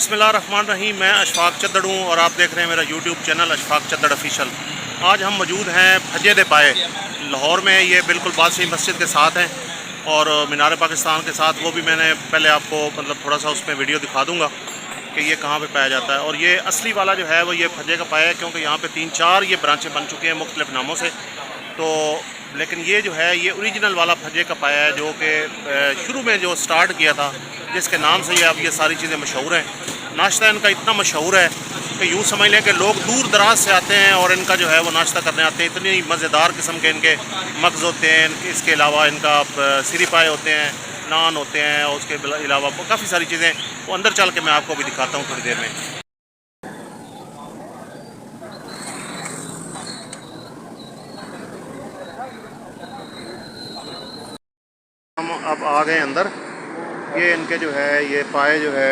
बिस्मिल्लाहिर्रहमानिर्रहीम। मैं अशफाक चद्दड़ हूँ और आप देख रहे हैं मेरा यूट्यूब चैनल अशफाक चद्दड़ ऑफिशियल। आज हम मौजूद हैं फजे दे पाए लाहौर में। ये बिल्कुल बादशाही मस्जिद के साथ हैं और मीनार पाकिस्तान के साथ। वो भी मैंने पहले आपको थोड़ा सा उसमें वीडियो दिखा दूँगा कि ये कहाँ पे पाया जाता है। और ये असली वाला जो है वो ये फजे का पाया है, क्योंकि यहाँ पे 3-4 ये ब्रांचें बन चुके हैं मुख्तलिफ नामों से। तो लेकिन ये जो है ये ओरिजिनल वाला फजे का पाया है, जो कि शुरू में जो स्टार्ट किया था, जिसके नाम से ये अब ये सारी चीज़ें मशहूर हैं। नाश्ता इनका इतना मशहूर है कि यूँ समझ लें कि लोग दूर दराज से आते हैं और इनका जो है वो नाश्ता करने आते हैं। इतनी मज़ेदार किस्म के इनके मगज़ होते हैं। इसके अलावा इनका सिरी पाए होते हैं, नान होते हैं, और उसके अलावा काफ़ी सारी चीज़ें वो अंदर चल के मैं आपको भी दिखाता हूँ थोड़ी देर में। हम अब आ गए अंदर। ये इनके जो है ये पाए जो है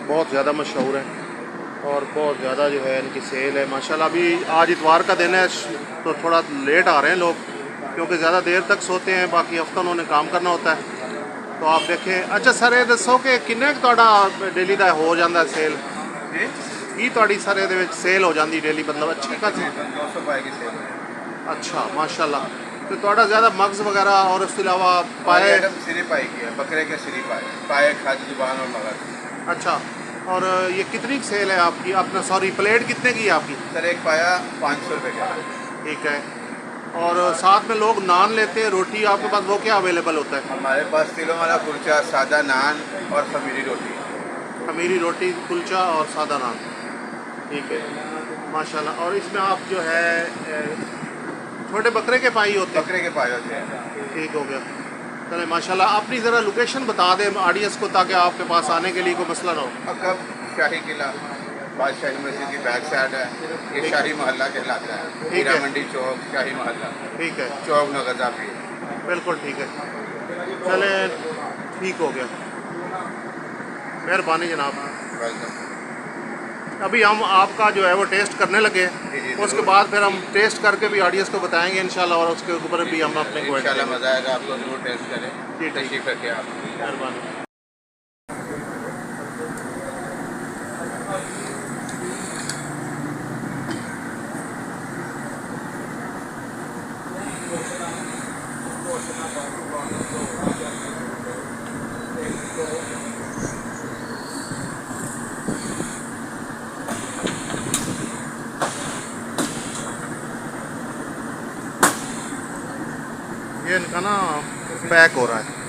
बहुत ज़्यादा मशहूर हैं और बहुत ज़्यादा जो है इनकी सेल है माशाल्लाह। अभी आज इतवार का दिन है तो थोड़ा लेट आ रहे हैं लोग, क्योंकि ज़्यादा देर तक सोते हैं, बाकी हफ्ता उन्होंने काम करना होता है। तो आप देखें। अच्छा सर ये दसो कि किन्ने तुहाडा डेली का हो जाता सेल की तुहाडी सर ये सेल हो जाती डेली, मतलब अच्छी खासी? 200 पाए की सेल। अच्छा माशाल्लाह। तो थोड़ा ज़्यादा मगज़ वगैरह और उसके अलावा पाए? सिरी पाई की है, बकरे के सिरी पाए खाद जुबान और मगज। अच्छा। और ये कितनी सेल है आपकी? अपना सॉरी प्लेट कितने की है आपकी? सर एक पाया 500 रुपये का। ठीक है। और साथ में लोग नान लेते हैं, रोटी आपके पास वो क्या अवेलेबल होता है? हमारे पास तिलों वाला कुलचा, सादा नान और खमीरी रोटी। खमीरी रोटी, कुलचा और सादा नान। ठीक है माशाल्लाह। और इसमें आप जो है छोटे बकरे के पाई होते हैं? बकरे के पाए होते हैं। ठीक हो गया। चले माशाल्लाह। अपनी ज़रा लोकेशन बता दें ऑडियंस को, ताकि आपके पास आने के लिए कोई मसला ना हो। अकब शाही किला बादशाही मस्जिद की बैक साइड है। ये शाही मोहल्ला कहलाता है। हीरा मंडी चौक शाही मोहल्ला। ठीक है। चौक नगजाफी। बिल्कुल ठीक है। चले ठीक हो गया, मेहरबानी जनाब। वेलकम। अभी हम आपका जो है वो टेस्ट करने लगे, उसके बाद फिर हम टेस्ट करके भी ऑडियंस को बताएंगे इंशाल्लाह, और उसके ऊपर भी हम अपने को इंशाल्लाह मज़ा आएगा। आपको जरूर टेस्ट करें। जी तशरीफ रखें आप। मेहरबानी। ये इनका ना पैक हो रहा है।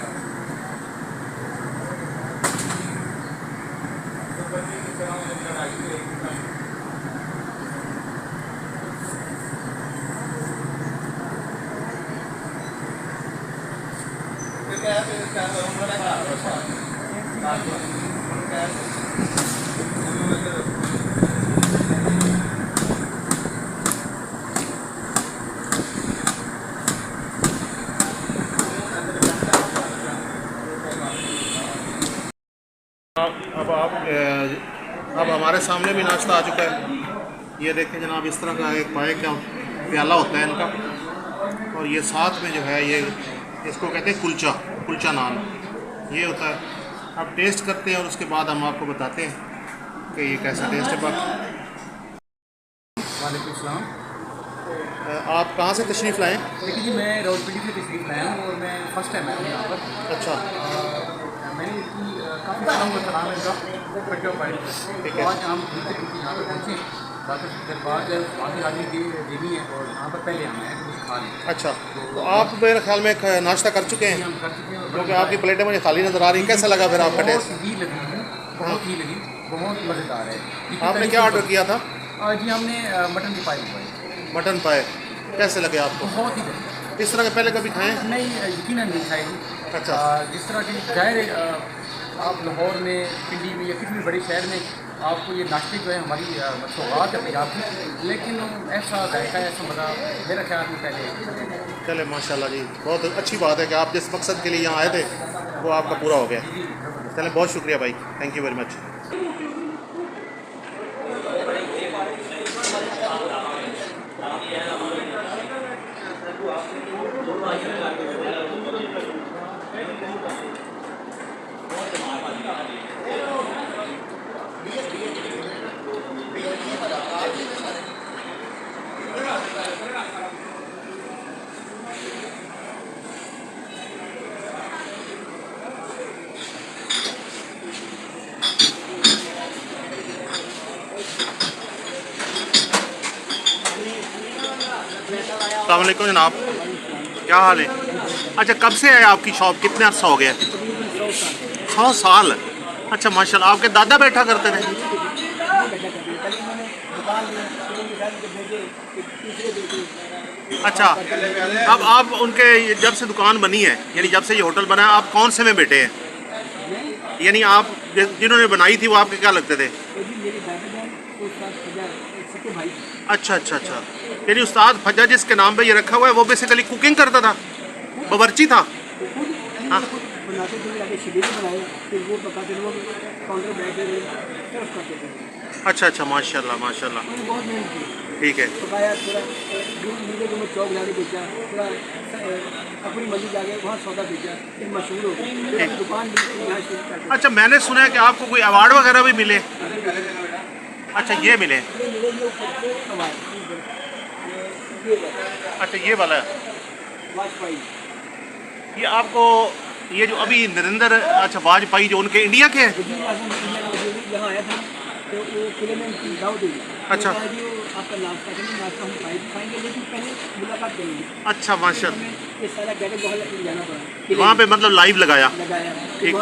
अब हमारे सामने भी नाश्ता आ चुका है। ये देखें जनाब, इस तरह का एक पाए का प्याला होता है इनका, और ये साथ में जो है ये इसको कहते हैं कुलचा नान, ये होता है। अब टेस्ट करते हैं और उसके बाद हम आपको बताते हैं कि ये कैसा टेस्ट है। बाकी वालेकुम सलाम। आप कहाँ से तशरीफ़ लाएँ? देखिए जी, मैं रावलपिंडी से तशरीफ़ लाया हूँ और मैं फ़र्स्ट टाइम आया हूँ यहाँ पर। अच्छा। मैंने काफ़ी सुना हुआ था नाम इनका फटे पाई। ठीक तो है। आज हम यहाँ पर पहुँचे, बाकी दरबार बाकी आदमी देवी है और यहाँ पर पहले हम आए कुछ खा लें। अच्छा, तो आप मेरे ख्याल में नाश्ता कर चुके हैं, हम कर चुके हैं। क्योंकि आपकी प्लेटें मुझे खाली नज़र आ रही हैं। कैसा लगा फिर आपका टेस्ट? बहुत ही लगी है, बहुत ही लगी, बहुत मज़ेदार है। आपने क्या ऑर्डर किया था? जी हमने मटन की पाई मंगवाई। मटन पाए। कैसे लगे आपको? बहुत ही बढ़िया। इस तरह के पहले कभी खाएँ? नहीं, यकीनन नहीं खाएगी। अच्छा। जिस तरह की जाहिर आप लाहौर में, पिंडी में या किसी भी बड़े शहर में आपको ये नाश्ते जो है हमारी मशहूरात है पंजाब की, लेकिन ऐसा जायका ऐसा मज़ा मेरा ख्याल में पहले। चले माशाल्लाह जी, बहुत अच्छी बात है कि आप जिस मकसद के लिए यहाँ आए थे वो आपका पूरा हो गया। चले बहुत शुक्रिया भाई, थैंक यू वेरी मच। अस्सलाम वालेकुम जनाब, क्या हाल है? अच्छा, कब से है आपकी शॉप? कितने अर्सा हो गया? 100 साल। अच्छा माशाल्लाह। आपके दादा बैठा करते थे? अच्छा, अब आप उनके जब से दुकान बनी है, यानी जब से ये होटल बना है, आप कौन से में बैठे हैं? यानी आप जिन्होंने बनाई थी वो आपके क्या लगते थे? अच्छा अच्छा अच्छा। यानी उस्ताद फज्जा जिसके नाम पे ये रखा हुआ है वो बेसिकली कुकिंग करता था, बावर्ची था। हाँ। अच्छा अच्छा, माशाल्लाह माशाल्लाह। ठीक है। अच्छा, मैंने सुना है कि आपको कोई अवार्ड वगैरह भी मिले? अच्छा, ये मिले। अच्छा, ये वाला है। ये आपको, ये जो अभी नरेंद्र, अच्छा वाजपेयी जो उनके इंडिया के हैं? अच्छा अच्छा माशाल्लाह। वहाँ पे मतलब लाइव लगाया? ठीक।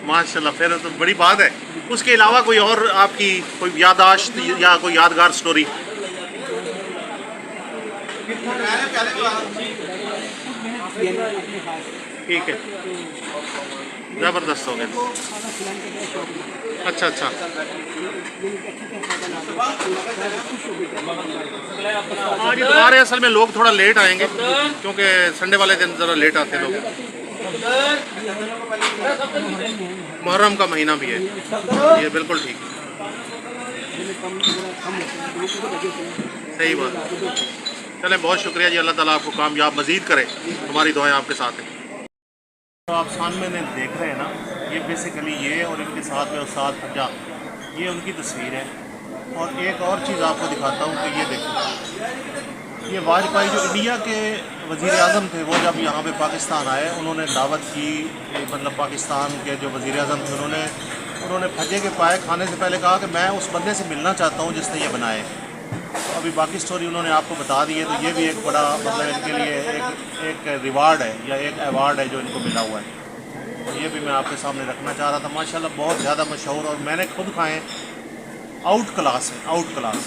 माशाल्लाह, फिर तो बड़ी बात है। उसके अलावा कोई और आपकी कोई याददाश्त या कोई यादगार स्टोरी? ठीक है, ज़बरदस्त हो गया। अच्छा अच्छा। आज इतवार है, असल में लोग थोड़ा लेट आएंगे क्योंकि संडे वाले दिन ज़रा लेट आते हैं लोग। मुहर्रम का महीना भी है, ये बिल्कुल ठीक। सही बात। चलें, बहुत शुक्रिया जी, अल्लाह ताला आपको कामयाब मज़ीद करे, हमारी दुआएं आपके साथ हैं। तो आप सामने में देख रहे हैं ना, ये बेसिकली ये और इनके साथ में उस्ताद फज्जा, ये उनकी तस्वीर है। और एक और चीज़ आपको दिखाता हूँ कि ये देखो, ये वाजपेयी जो इंडिया के वज़ीर आज़म थे, वो जब यहाँ पे पाकिस्तान आए उन्होंने दावत की, मतलब पाकिस्तान के जो वज़ीर आज़म थे उन्होंने फज्जे के पाए खाने से पहले कहा कि मैं उस बंदे से मिलना चाहता हूँ जिसने ये बनाए। तो अभी बाकी स्टोरी उन्होंने आपको बता दी है। तो ये भी एक बड़ा मतलब इनके लिए एक रिवार्ड है या एक अवार्ड है जो इनको मिला हुआ है। और ये भी मैं आपके सामने रखना चाह रहा था। माशाल्लाह बहुत ज़्यादा मशहूर, और मैंने खुद खाए, आउट क्लास है, आउट क्लास।